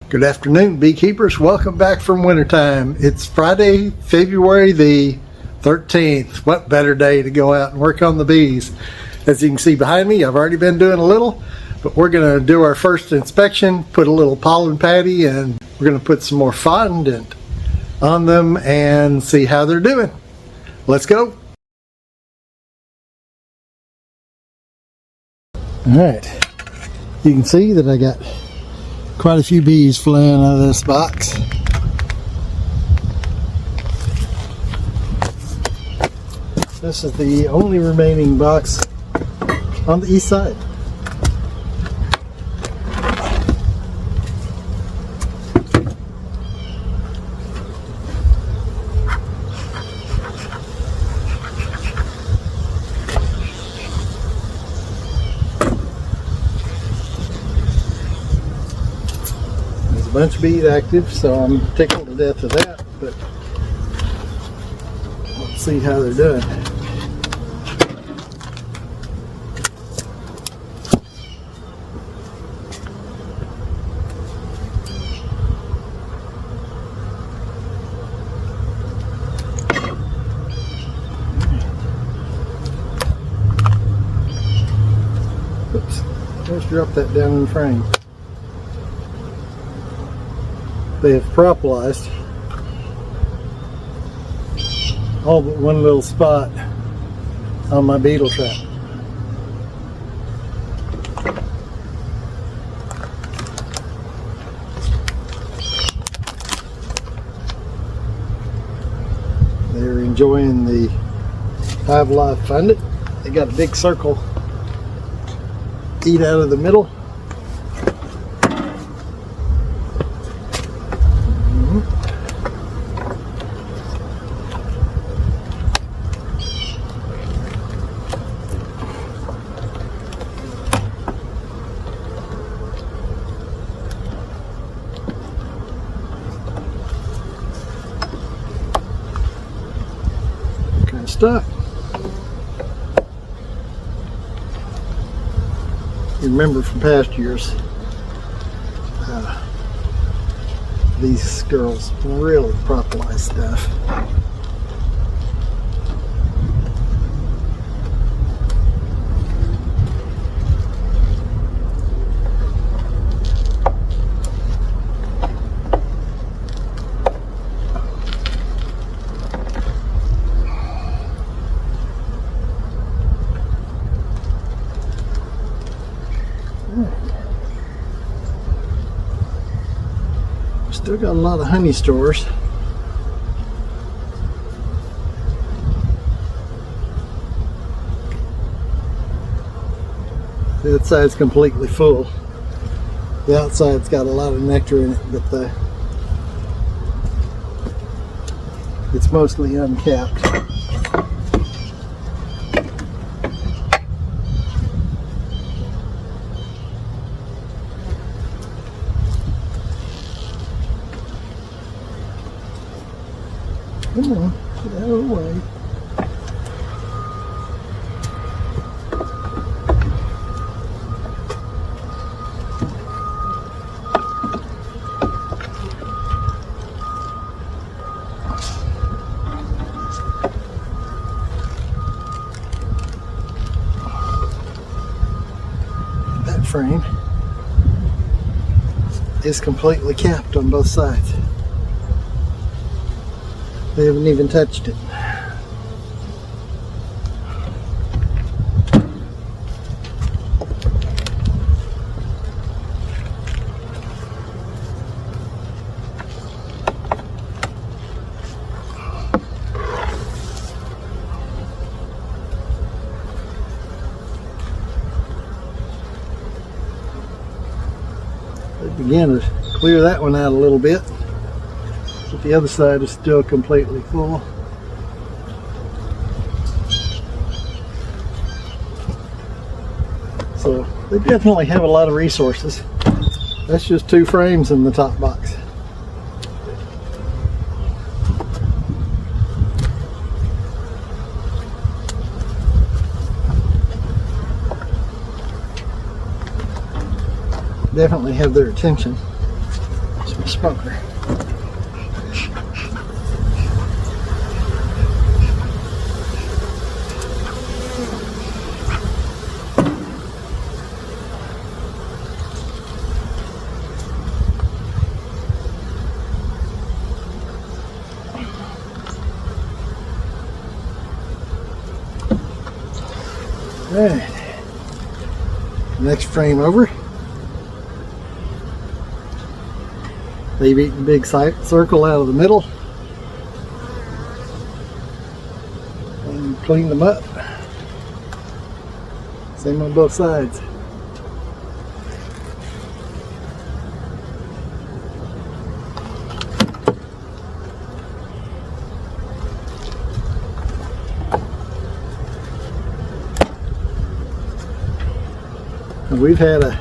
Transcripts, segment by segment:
Good afternoon, beekeepers. Welcome back from wintertime. It's Friday, February the 13th. What better day to go out and work on the bees? As you can see behind me, I've already been doing a little, but we're going to do our first inspection, put a little pollen patty, and we're going to put some more fondant on them and see how they're doing. Let's go. All right, you can see that I got quite a few bees flying out of this box. This is the only remaining box on the east side. A bunch of bees active, so I'm tickled to death of that, but let's see how they're doing. Oops, let's drop that down in the frame. They have propolised all but one little spot on my beetle trap. They're enjoying the hive life fondant. They got a big circle eat out of the middle. Stuff. You remember from past years, these girls really propolize stuff. Still got a lot of honey stores. The outside's completely full. The outside's got a lot of nectar in it, but it's mostly uncapped. Come on, get out of the way. That frame is completely capped on both sides. They haven't even touched it. They began to clear that one out a little bit. But the other side is still completely full. So they definitely have a lot of resources. That's just 2 frames in the top box. Definitely have their attention. smoker. Alright, next frame over. They've eaten a big circle out of the middle and cleaned them up. Same on both sides. We've had a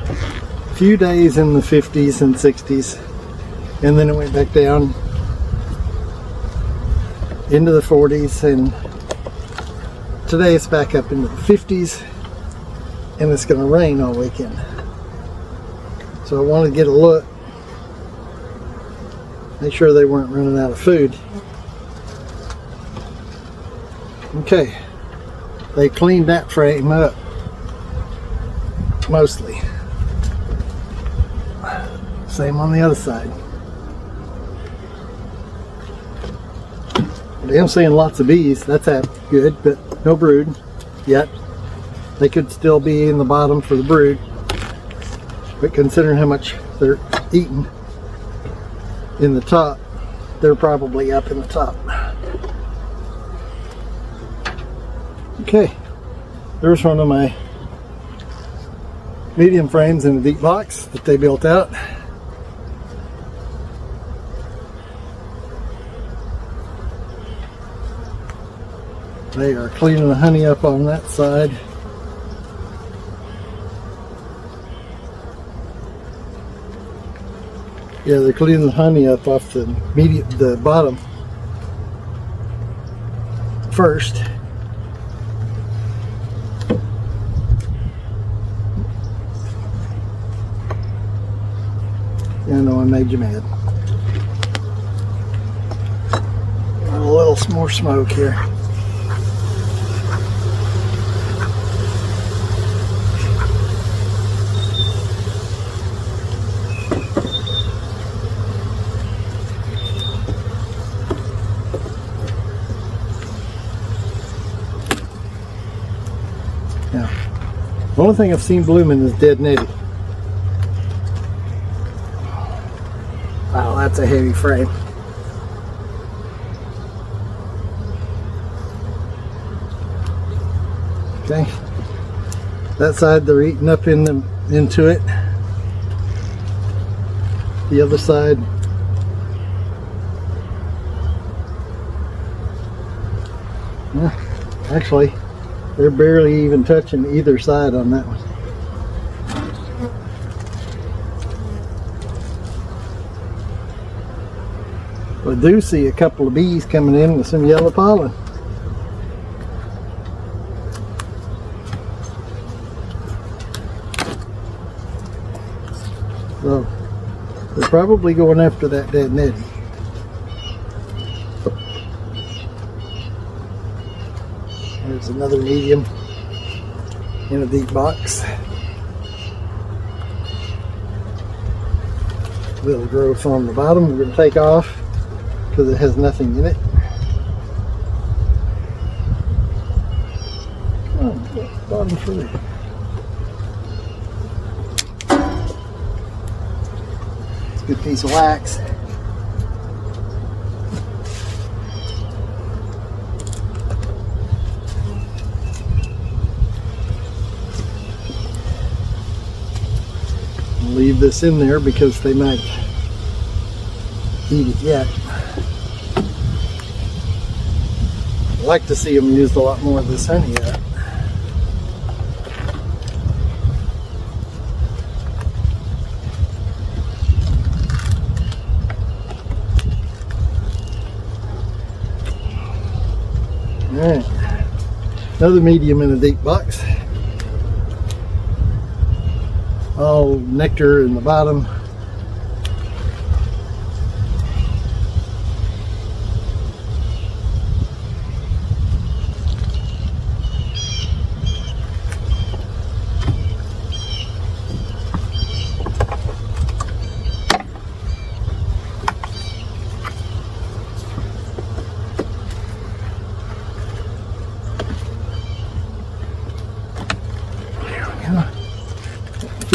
few days in the 50s and 60s, and then it went back down into the 40s, and today it's back up into the 50s, and it's going to rain all weekend. So I wanted to get a look, make sure they weren't running out of food. Okay, they cleaned that frame up. Mostly. Same on the other side. I am seeing lots of bees. That's good, but no brood yet. They could still be in the bottom for the brood, but considering how much they're eating in the top, they're probably up in the top. Okay, there's one of my medium frames in a deep box that they built out. They are cleaning the honey up on that side. Yeah, they're cleaning the honey up off the bottom first. I know I made you mad. A little more smoke here. Now, the only thing I've seen blooming is dead nettie. Wow, that's a heavy frame. Okay, that side they're eating up into it. The other side, actually, they're barely even touching either side on that one. I do see a couple of bees coming in with some yellow pollen. So they're probably going after that dead nettie. There's another medium in a deep box. Little growth on the bottom we're going to take off because it has nothing in it. Oh, bottom free. It's a good piece of wax. I'll leave this in there because they might eat it yet. I'd like to see them use a lot more of this honey yet. Alright, another medium in a deep box. All nectar in the bottom.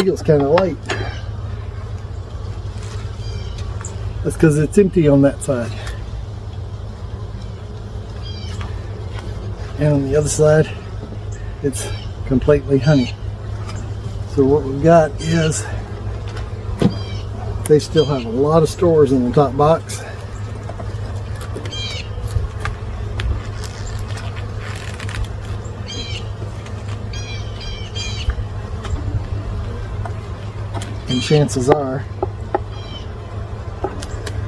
feels kind of light. That's because it's empty on that side. And on the other side, it's completely honey. So what we've got is, they still have a lot of stores in the top box. And chances are,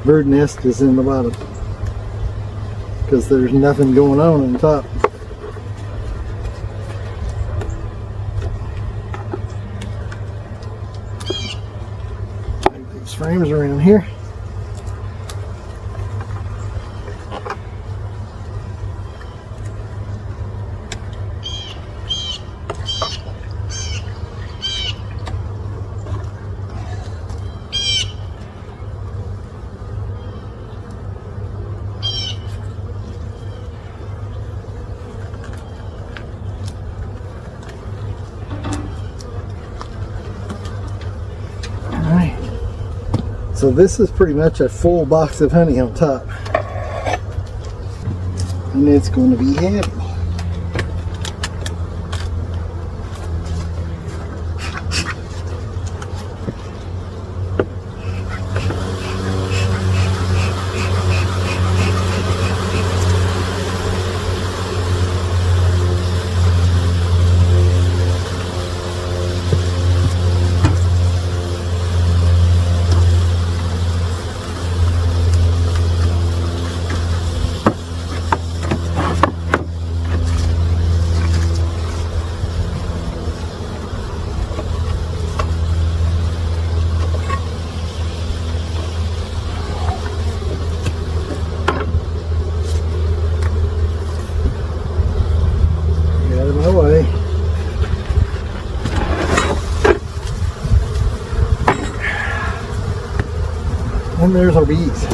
bird nest is in the bottom because there's nothing going on the top. Move these frames around here. So this is pretty much a full box of honey on top. And it's going to be heavy. And there's our bees.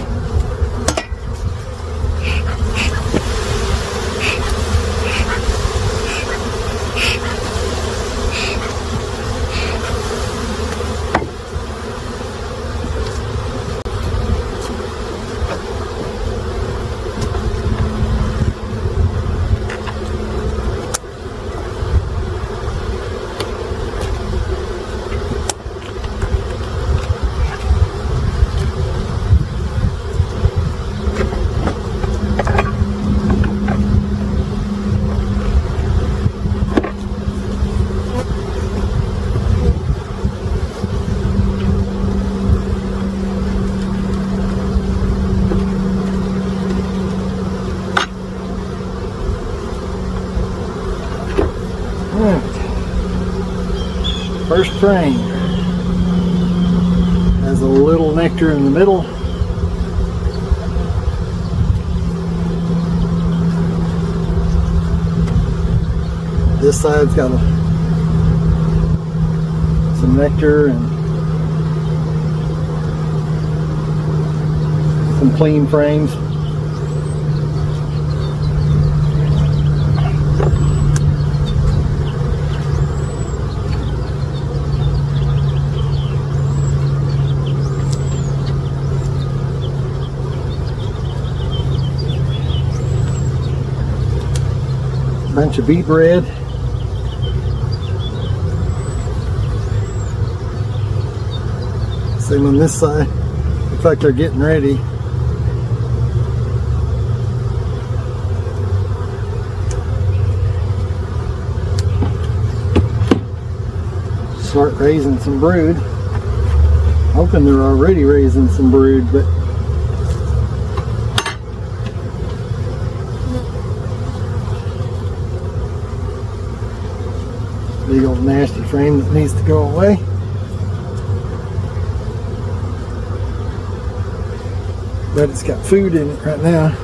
First frame has a little nectar in the middle. This side's got some nectar and some clean frames. Bunch of bee bread. Same on this side. Looks like they're getting ready. Start raising some brood. Hoping they're already raising some brood, but big old nasty frame that needs to go away. But it's got food in it right now.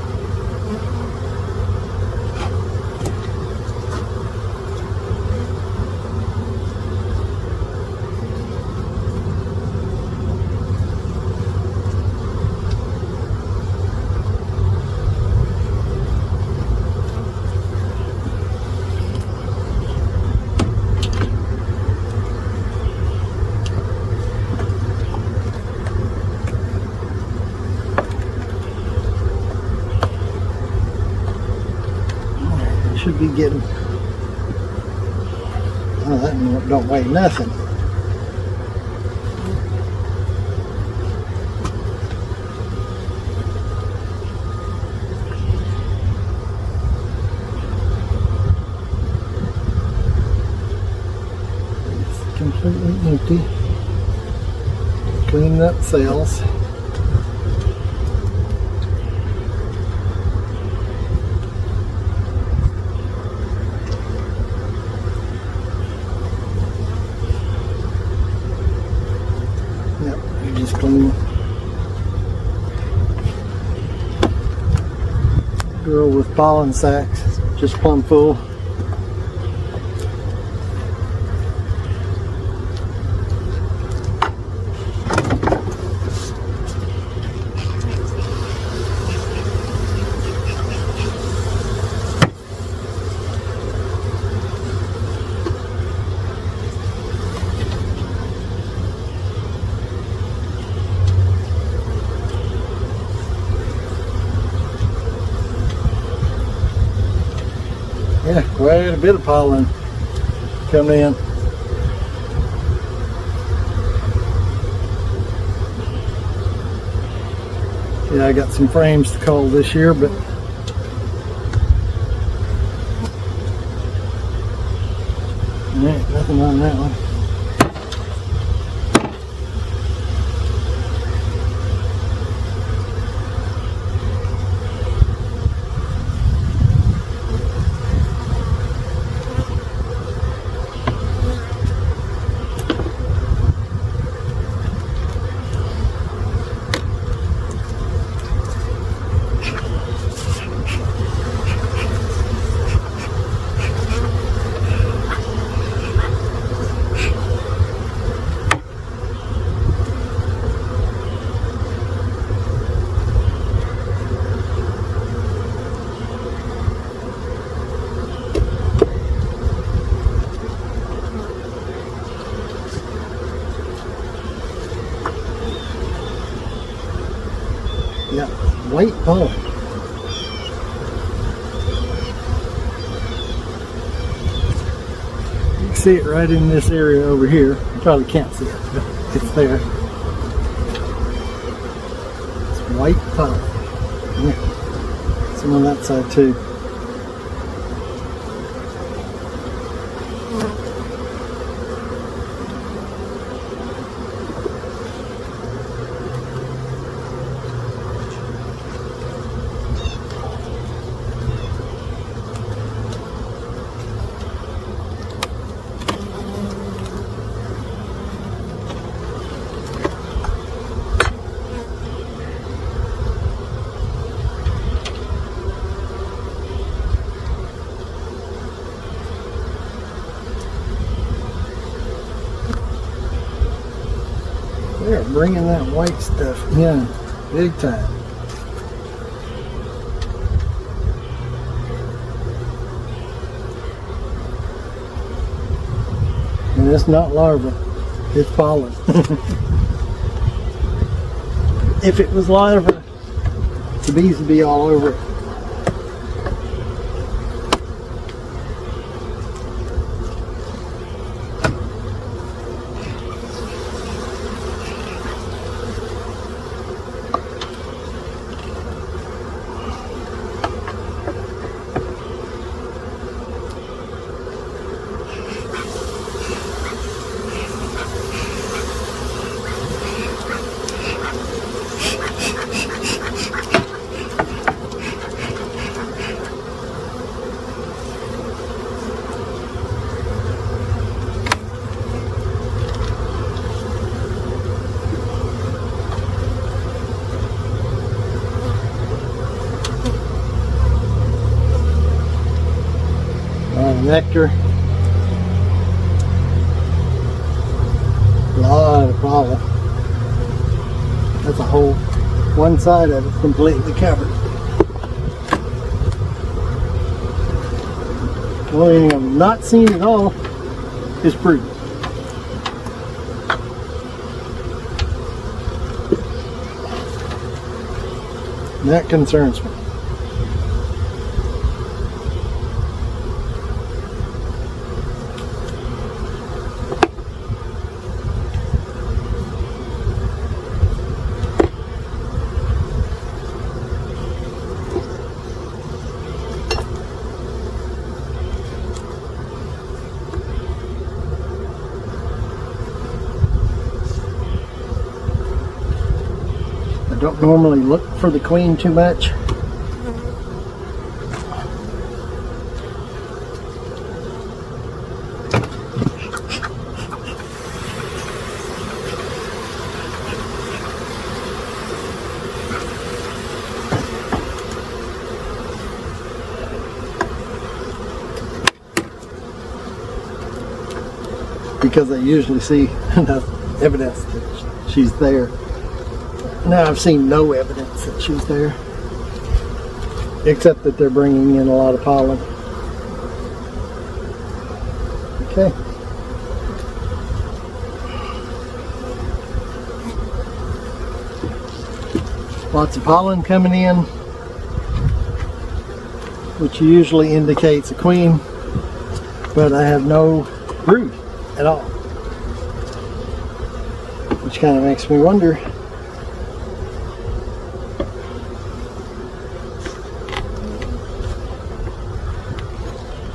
should be getting. Oh, that don't weigh nothing. It's completely empty. Cleaning up cells. Just clean. Girl with pollen sacks, just plumb full. Yeah, quite a bit of pollen coming in. Yeah, I got some frames to cull this year, but nothing on that one. Yeah, white pollen. You can see it right in this area over here. You probably can't see it, but it's there. It's white pollen. Yeah. Some on that side too. They're bringing that white stuff in big time. And it's not larva, it's pollen. If it was larva, the bees would be all over it. Nectar. A lot of pollen. That's a whole one side of it completely covered. The only thing I'm not seeing at all is fruit. And that concerns me. don't normally look for the queen too much. Because I usually see enough evidence that she's there. Now I've seen no evidence that she's there, except that they're bringing in a lot of pollen. Okay. Lots of pollen coming in, which usually indicates a queen, but I have no brood at all, which kind of makes me wonder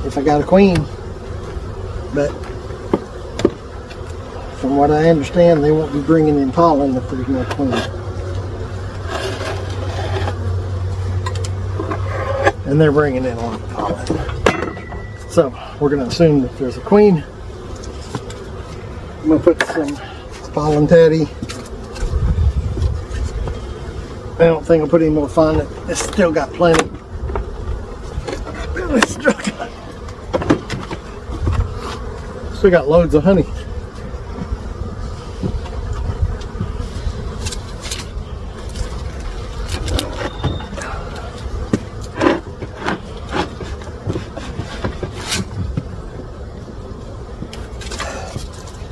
if I got a queen. But from what I understand, they won't be bringing in pollen if there's no queen. And they're bringing in a lot of pollen. So we're going to assume that there's a queen. I'm going to put some pollen teddy. I don't think I'll put any more on it. It's still got plenty. Still got loads of honey.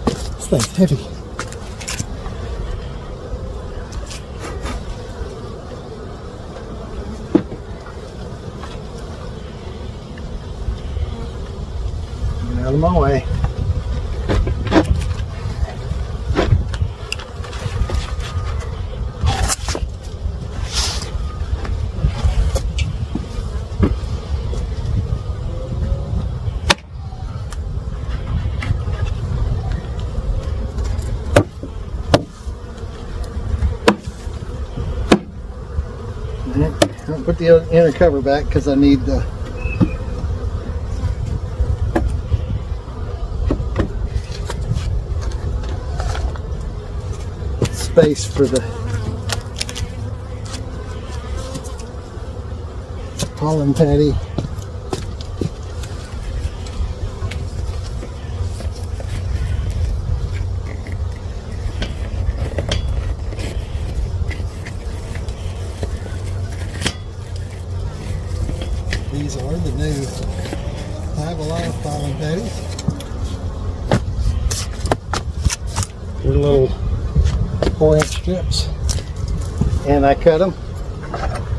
This thing's heavy. Get out of my way. I'll put the inner cover back because I need the space for the pollen patty. These are the new Hive a lot of pollen patties. They're little 4-inch strips, and I cut them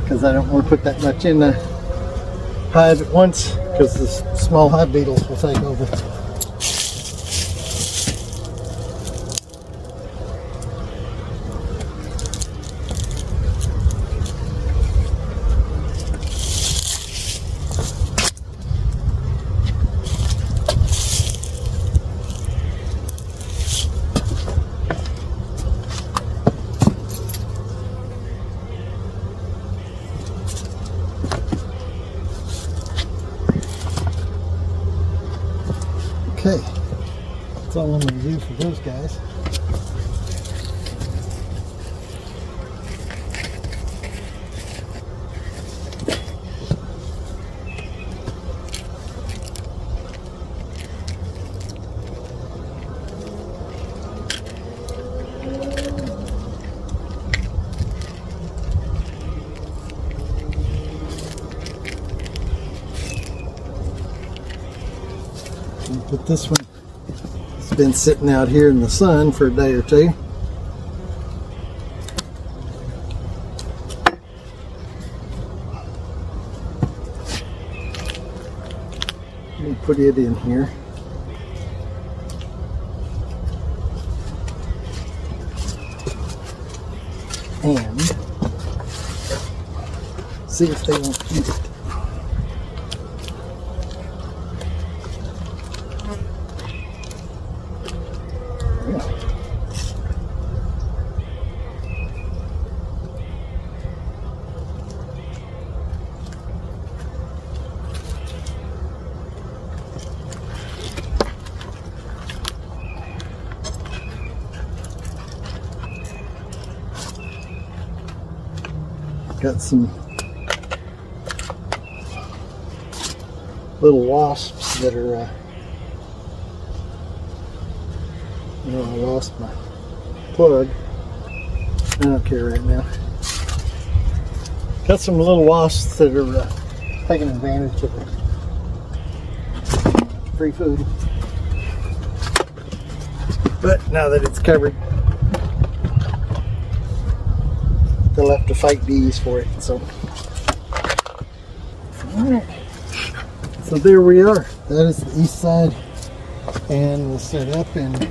because I don't want to put that much in the hive at once because the small hive beetles will take over. Okay, that's all I'm going to do for those guys. But this one has been sitting out here in the sun for a day or two. Let me put it in here. And see if they won't eat it. Got some little wasps that are, I lost my plug. I don't care right now. Got some little wasps that are taking advantage of the free food. But now that it's covered, they'll have to fight bees for it. So, alright. So there we are. That is the east side. And we'll set up and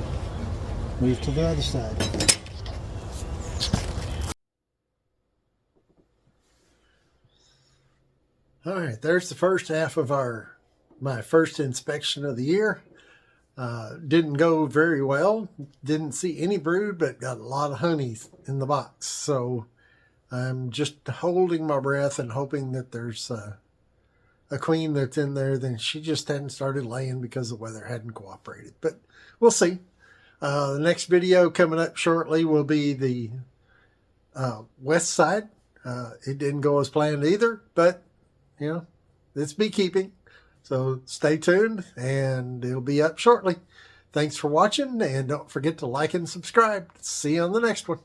move to the other side. Alright, there's the first half of my first inspection of the year. Didn't go very well. Didn't see any brood, but got a lot of honeys in the box. So I'm just holding my breath and hoping that there's a queen that's in there. Then she just hadn't started laying because the weather hadn't cooperated. But we'll see. The next video coming up shortly will be the west side. It didn't go as planned either, but it's beekeeping. So stay tuned and it'll be up shortly. Thanks for watching, and don't forget to like and subscribe. See you on the next one.